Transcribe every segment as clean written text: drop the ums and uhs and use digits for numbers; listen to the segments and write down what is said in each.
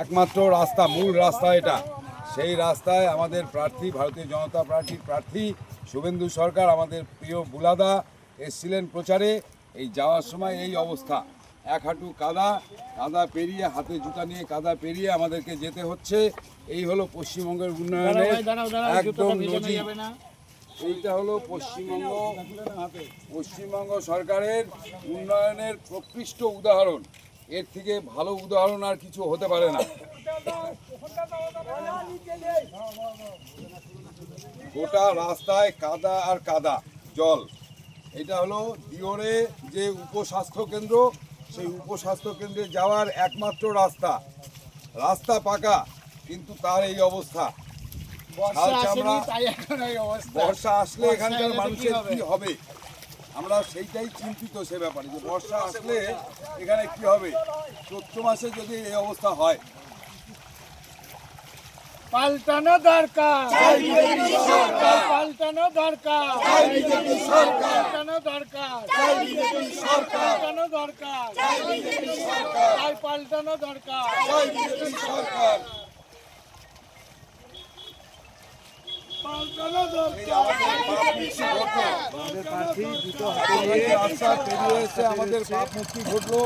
একমাত্র রাস্তা, মূল রাস্তা এটা। সেই রাস্তায় আমাদের প্রার্থী, ভারতীয় জনতা পার্টির প্রার্থী শুভেন্দু সরকার, আমাদের প্রিয় বুলাদা এসছিলেন প্রচারে। এই যাওয়ার সময় এই অবস্থা, এক হাঁটু কাদা, কাদা পেরিয়ে, হাতে জুতা নিয়ে কাদা পেরিয়ে আমাদেরকে যেতে হচ্ছে। এই হলো পশ্চিমবঙ্গের উন্নয়নের একদম নজির। এইটা হলো পশ্চিমবঙ্গ সরকারের উন্নয়নের প্রকৃষ্ট উদাহরণ। এর থেকে ভালো উদাহরণ আর কিছু হতে পারে না। গোটা রাস্তায় কাদা আর কাদা, জল। এটা হলো দিওরে যে উপস্বাস্থ্য কেন্দ্র, সেই উপস্বাস্থ্য কেন্দ্রে যাওয়ার একমাত্র রাস্তা। রাস্তা পাকা, কিন্তু তার এই অবস্থা। বর্ষা আসলে এখানকার মানুষের কি হবে, আমরা সেইটাই চিন্তিত সে ব্যাপারে, যে বর্ষা আসলে এখানে কি হবে। চৈত্র মাসে যদি এই অবস্থা হয়, পাল্টানো দরকার, পাল্টানো দরকার, পাল্টানো দরকার, পাল্টানো দরকার, পাল্টানো দরকার। আমাদের পাপ মুক্তি ঘটলো।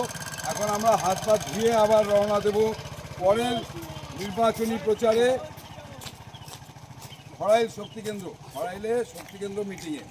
এখন আমরা হাত পা ধুয়ে আবার রওনা দেব পরের নির্বাচনী প্রচারে খড়াইল শক্তিকেন্দ্র মিটিংয়ে।